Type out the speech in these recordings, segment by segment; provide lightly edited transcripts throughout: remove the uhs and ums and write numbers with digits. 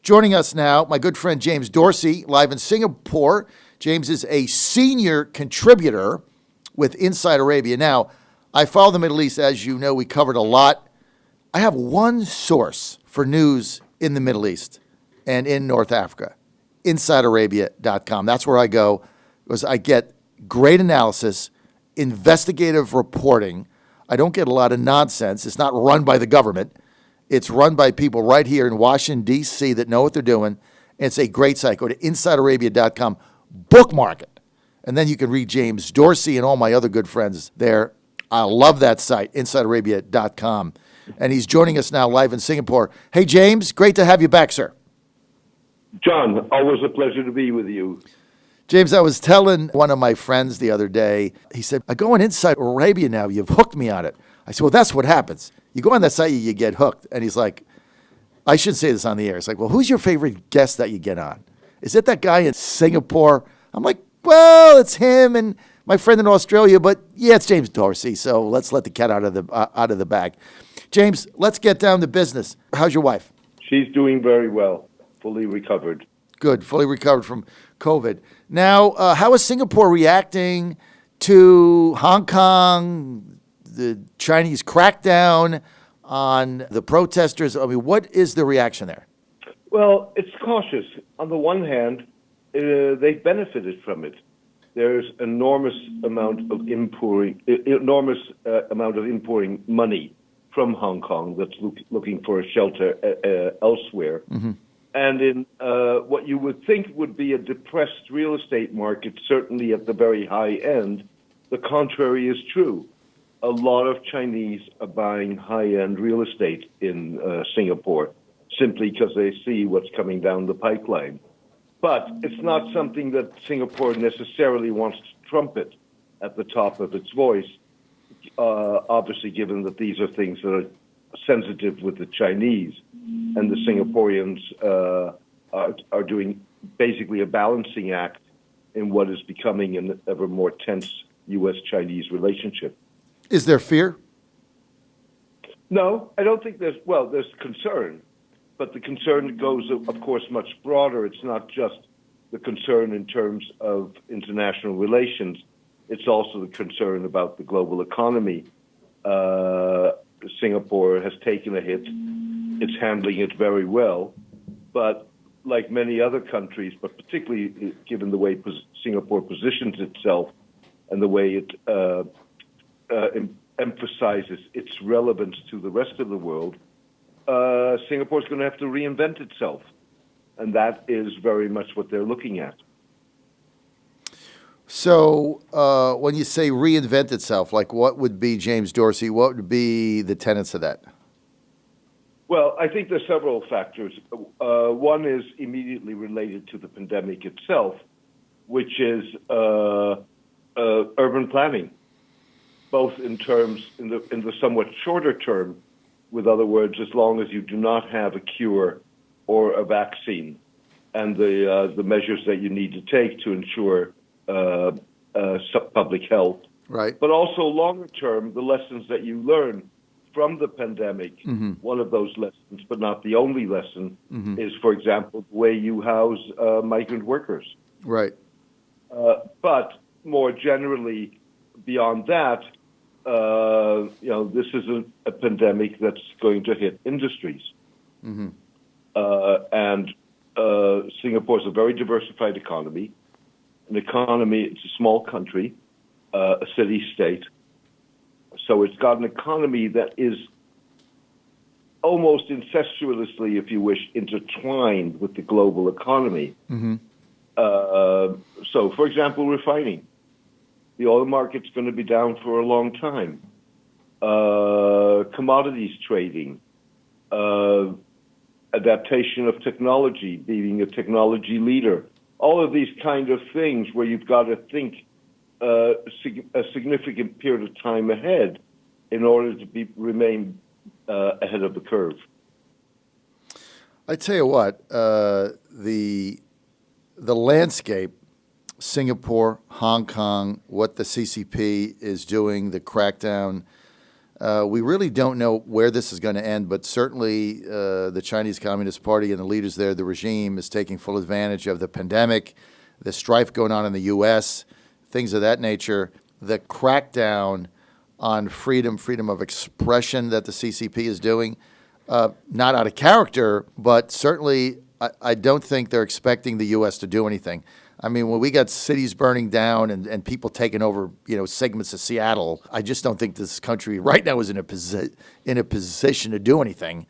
Joining us now, my good friend James Dorsey, live in Singapore. James is a senior contributor with Inside Arabia. Now, I follow the Middle East. As you know, we covered a lot. I have one source for news in the Middle East and in North Africa, InsideArabia.com. That's where I go, because I get great analysis, investigative reporting. I don't get a lot of nonsense. It's not run by the government. It's run by people right here in Washington, D.C. that know what they're doing. And it's a great site. Go to InsideArabia.com, bookmark it, and then you can read James Dorsey and all my other good friends there. I love that site, InsideArabia.com. And he's joining us now live in Singapore. Hey, James, great to have you back, sir. John, always a pleasure to be with you. James, I was telling one of my friends the other day, he said, I go on Inside Arabia now. You've hooked me on it. I said, well, that's what happens. You go on that site, you get hooked. And he's like, I should say this on the air. It's like, well, who's your favorite guest that you get on? Is it that guy in Singapore? I'm like, well, it's him and my friend in Australia, but yeah, it's James Dorsey. So let's let the cat out of the bag. James, let's get down to business. How's your wife? She's doing very well, fully recovered. Good, fully recovered from COVID. Now, how is Singapore reacting to Hong Kong, the Chinese crackdown on the protesters? I mean, what is the reaction there? Well, it's cautious. On the one hand, they've benefited from it. There's enormous amount of importing money from Hong Kong that's looking for a shelter elsewhere. Mm-hmm. And in what you would think would be a depressed real estate market, certainly at the very high end, the contrary is true. A lot of Chinese are buying high-end real estate in Singapore simply because they see what's coming down the pipeline. But it's not something that Singapore necessarily wants to trumpet at the top of its voice, obviously given that these are things that are sensitive with the Chinese. And the Singaporeans are doing basically a balancing act in what is becoming an ever more tense U.S.-Chinese relationship. Is there fear? No, I don't think there's concern. But the concern goes, of course, much broader. It's not just the concern in terms of international relations. It's also the concern about the global economy. Singapore has taken a hit. It's handling it very well. But like many other countries, but particularly given the way Singapore positions itself and the way it emphasizes its relevance to the rest of the world, Singapore's going to have to reinvent itself. And that is very much what they're looking at. So when you say reinvent itself, like what would be, James Dorsey, what would be the tenets of that? Well, I think there's several factors. One is immediately related to the pandemic itself, which is urban planning, both in the somewhat shorter term. With other words, as long as you do not have a cure or a vaccine, and the measures that you need to take to ensure public health, right? But also longer term, the lessons that you learn from the pandemic. Mm-hmm. One of those lessons, but not the only lesson, mm-hmm. is, for example, the way you house migrant workers. Right. But more generally, beyond that, this is a pandemic that's going to hit industries. Mm-hmm. And Singapore is a very diversified economy. It's a small country, a city-state. So it's got an economy that is almost incestuously, if you wish, intertwined with the global economy. Mm-hmm. So, for example, refining. The oil market's going to be down for a long time. Commodities trading, adaptation of technology, being a technology leader. All of these kind of things where you've got to think a significant period of time ahead in order to remain ahead of the curve. I tell you what, the landscape, Singapore, Hong Kong, what the CCP is doing, the crackdown, We really don't know where this is going to end, but certainly the Chinese Communist Party and the leaders there, the regime, is taking full advantage of the pandemic, the strife going on in the U.S., things of that nature, the crackdown on freedom of expression that the CCP is doing. Not out of character, but certainly I don't think they're expecting the U.S. to do anything. I mean, when we got cities burning down and people taking over, segments of Seattle, I just don't think this country right now is in a position to do anything.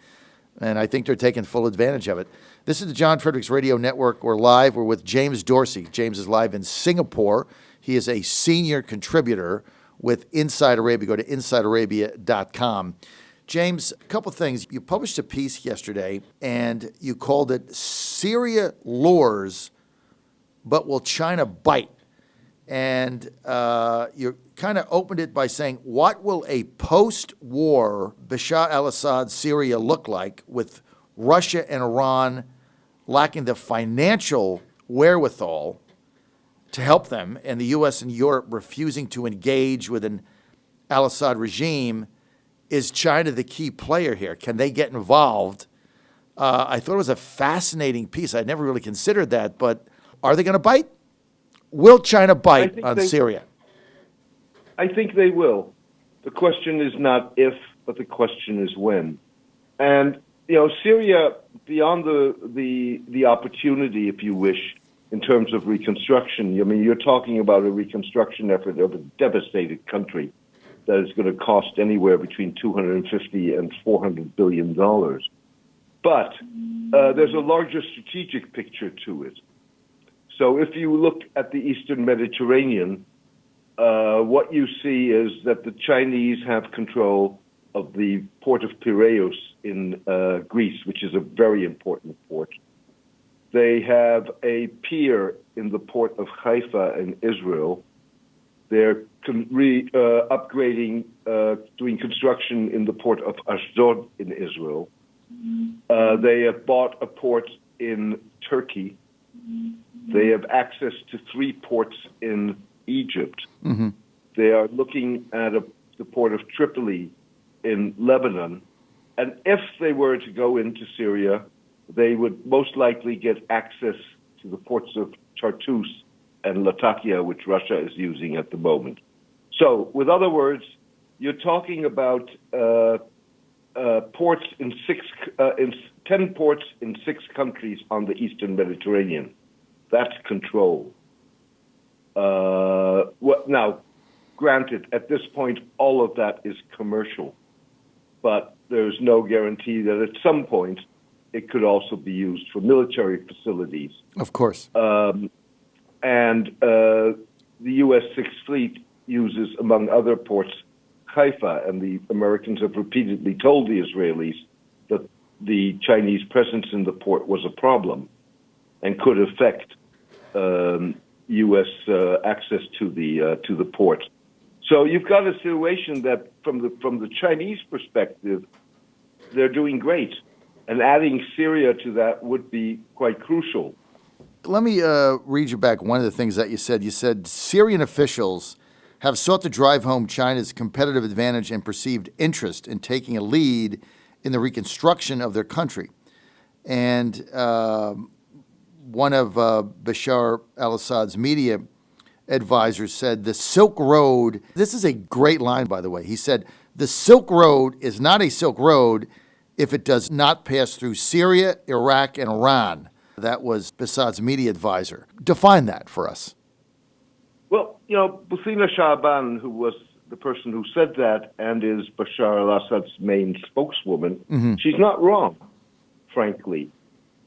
And I think they're taking full advantage of it. This is the John Fredericks Radio Network. We're live. We're with James Dorsey. James is live in Singapore. He is a senior contributor with Inside Arabia. Go to InsideArabia.com. James, a couple things. You published a piece yesterday, and you called it Syria Lures, but Will China Bite? And you kind of opened it by saying, what will a post-war Bashar al-Assad Syria look like with Russia and Iran lacking the financial wherewithal to help them, and the U.S. and Europe refusing to engage with an al-Assad regime? Is China the key player here? Can they get involved? I thought it was a fascinating piece. I'd never really considered that, but are they going to bite? Will China bite on Syria? I think they will. The question is not if, but the question is when. And, Syria, beyond the opportunity, if you wish, in terms of reconstruction, you're talking about a reconstruction effort of a devastated country that is going to cost anywhere between $250 and $400 billion. But there's a larger strategic picture to it. So if you look at the Eastern Mediterranean, what you see is that the Chinese have control of the port of Piraeus in Greece, which is a very important port. They have a pier in the port of Haifa in Israel. They're upgrading, doing construction in the port of Ashdod in Israel. They have bought a port in Turkey. They have access to 3 ports in Egypt. Mm-hmm. They are looking at the port of Tripoli in Lebanon. And if they were to go into Syria, they would most likely get access to the ports of Tartus and Latakia, which Russia is using at the moment. So, with other words, you're talking about ports in 10 ports in 6 countries on the Eastern Mediterranean. That's control. Now, granted, at this point, all of that is commercial, but there's no guarantee that at some point it could also be used for military facilities. Of course. And the U.S. Sixth Fleet uses, among other ports, Haifa, and the Americans have repeatedly told the Israelis that the Chinese presence in the port was a problem and could affect U.S. access to the port. So you've got a situation that, from the Chinese perspective, they're doing great, and adding Syria to that would be quite crucial. Let me read you back one of the things that you said. You said Syrian officials have sought to drive home China's competitive advantage and perceived interest in taking a lead in the reconstruction of their country. And one of Bashar al-Assad's media advisors said the Silk Road, this is a great line, by the way. He said, the Silk Road is not a Silk Road if it does not pass through Syria, Iraq, and Iran. That was Assad's media advisor. Define that for us. Well, Busina Shahban, who was the person who said that and is Bashar al-Assad's main spokeswoman, she's not wrong, frankly.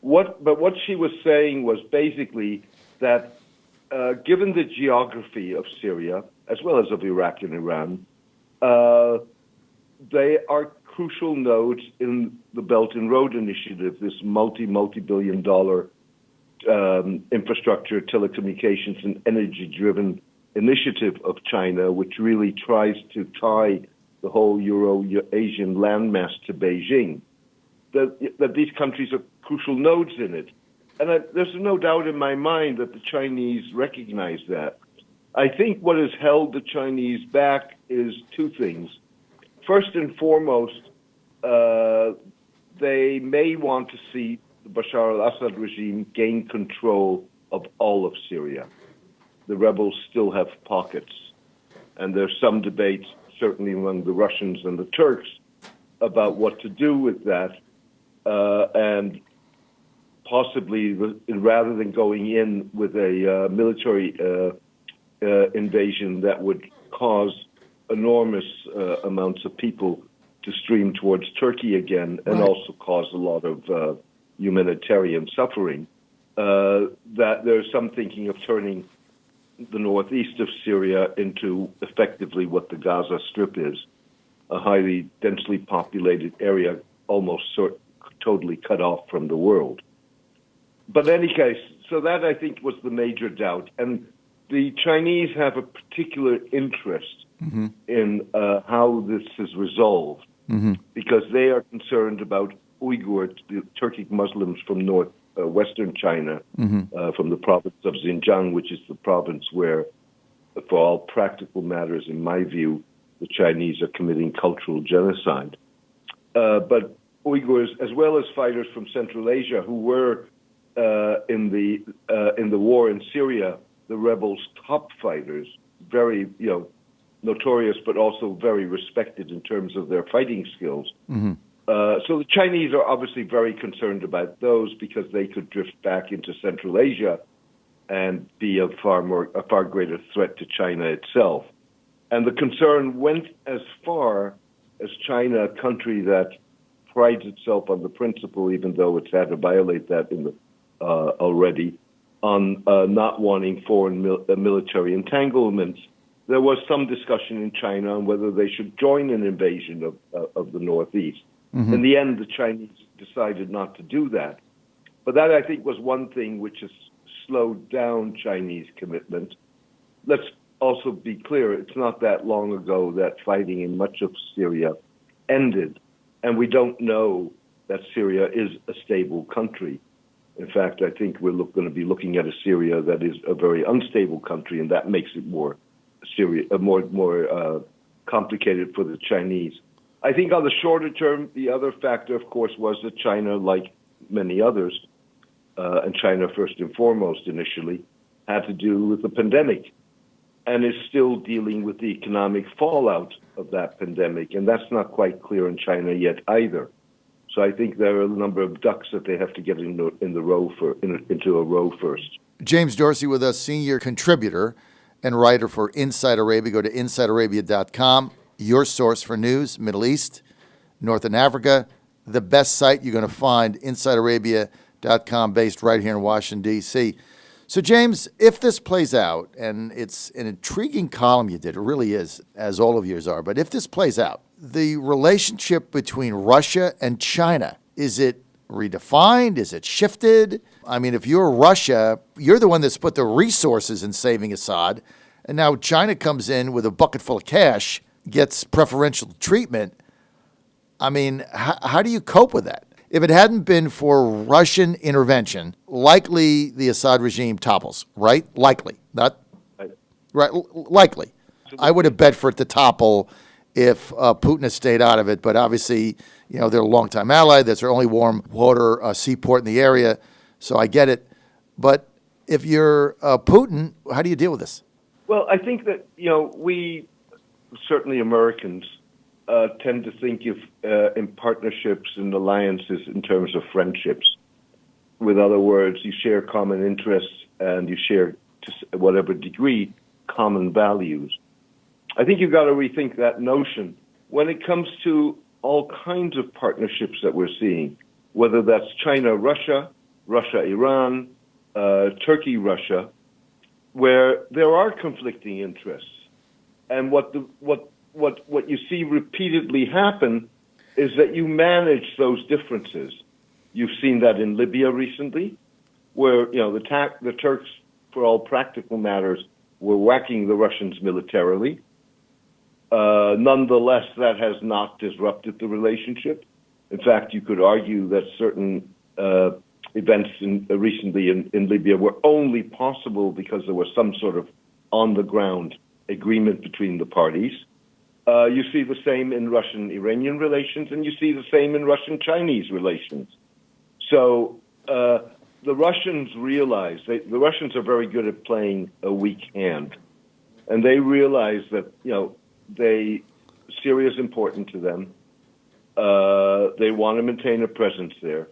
But what she was saying was basically that given the geography of Syria, as well as of Iraq and Iran, they are crucial nodes in the Belt and Road Initiative, this multi-billion dollar infrastructure, telecommunications, and energy-driven initiative of China, which really tries to tie the whole Euro-Asian landmass to Beijing, that these countries are crucial nodes in it. And there's no doubt in my mind that the Chinese recognize that. I think what has held the Chinese back is 2 things. first and foremost, they may want to see the Bashar al-Assad regime gain control of all of Syria. The rebels still have pockets, and there's some debate, certainly among the Russians and the Turks, about what to do with that, and possibly, rather than going in with a military invasion that would cause enormous amounts of people to stream towards Turkey again, and also cause a lot of humanitarian suffering, that there's some thinking of turning the northeast of Syria into effectively what the Gaza Strip is, a highly densely populated area, almost totally cut off from the world. But in any case, so that I think was the major doubt. And the Chinese have a particular interest in how this is resolved, because they are concerned about Uyghurs, the Turkic Muslims from western China, from the province of Xinjiang, which is the province where, for all practical matters, in my view, the Chinese are committing cultural genocide. But Uyghurs, as well as fighters from Central Asia who were in the war in Syria, the rebels' top fighters, very notorious, but also very respected in terms of their fighting skills. So the Chinese are obviously very concerned about those, because they could drift back into Central Asia and be a far greater threat to China itself. And the concern went as far as China, a country that prides itself on the principle, even though it's had to violate that already, on not wanting foreign military entanglements. There was some discussion in China on whether they should join an invasion of the Northeast. In the end, the Chinese decided not to do that. But that, I think, was one thing which has slowed down Chinese commitment. Let's also be clear, it's not that long ago that fighting in much of Syria ended, and we don't know that Syria is a stable country. In fact, I think we're going to be looking at a Syria that is a very unstable country, and that makes it more complicated for the Chinese. I think on the shorter term, the other factor, of course, was that China, like many others, and China first and foremost initially, had to do with the pandemic, and is still dealing with the economic fallout of that pandemic, and that's not quite clear in China yet either. So I think there are a number of ducks that they have to get into a row first. James Dorsey with us, senior contributor and writer for Inside Arabia. Go to InsideArabia.com, your source for news, Middle East, North and Africa. The best site you're going to find, InsideArabia.com, based right here in Washington, D.C. So, James, if this plays out, and it's an intriguing column you did, it really is, as all of yours are, but if this plays out, the relationship between Russia and China, is it redefined? Is it shifted? I mean, if you're Russia, you're the one that's put the resources in saving Assad, and now China comes in with a bucket full of cash, gets preferential treatment. I mean, how do you cope with that? If it hadn't been for Russian intervention, likely the Assad regime topples, right? Likely. Not right. Likely. I would have bet for it to topple if Putin had stayed out of it, but obviously, they're a longtime ally. That's their only warm water seaport in the area, so I get it. But if you're Putin, how do you deal with this? Well, I think that, we, certainly Americans, tend to think of in partnerships and alliances in terms of friendships. With other words, you share common interests and you share, to whatever degree, common values. I think you've got to rethink that notion when it comes to all kinds of partnerships that we're seeing, whether that's China-Russia, Russia-Iran, Turkey-Russia, where there are conflicting interests. And what you see repeatedly happen is that you manage those differences. You've seen that in Libya recently, where the Turks, for all practical matters, were whacking the Russians militarily. Nonetheless, that has not disrupted the relationship. In fact, you could argue that certain events recently in Libya were only possible because there was some sort of on-the-ground agreement between the parties. You see the same in Russian-Iranian relations, and you see the same in Russian-Chinese relations. So the Russians realize, the Russians are very good at playing a weak hand, and they realize that, Syria is important to them. They want to maintain a presence there,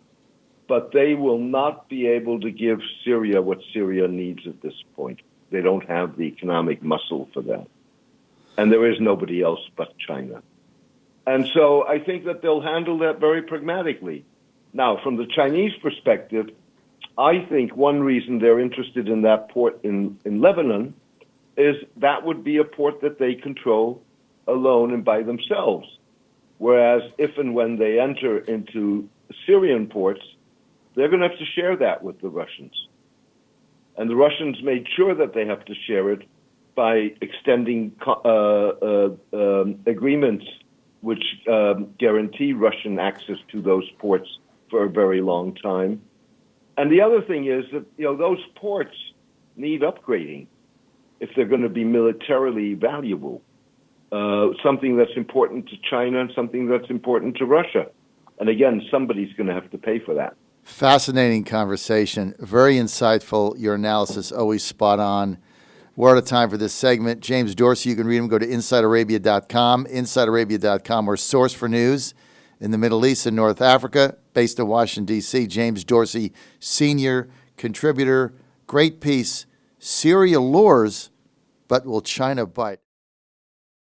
but they will not be able to give Syria what Syria needs at this point. They don't have the economic muscle for that. And there is nobody else but China. And so I think that they'll handle that very pragmatically. Now, from the Chinese perspective, I think one reason they're interested in that port in Lebanon is that would be a port that they control alone and by themselves. Whereas if and when they enter into Syrian ports, they're going to have to share that with the Russians. And the Russians made sure that they have to share it by extending agreements which guarantee Russian access to those ports for a very long time. And the other thing is that, those ports need upgrading if they're going to be militarily valuable. Something that's important to China and something that's important to Russia. And again, somebody's going to have to pay for that. Fascinating conversation. Very insightful. Your analysis always spot on. We're out of time for this segment. James Dorsey, you can read him. Go to InsideArabia.com. InsideArabia.com, our source for news in the Middle East and North Africa, based in Washington, D.C. James Dorsey, senior contributor. Great piece. Syria lures, but will China bite?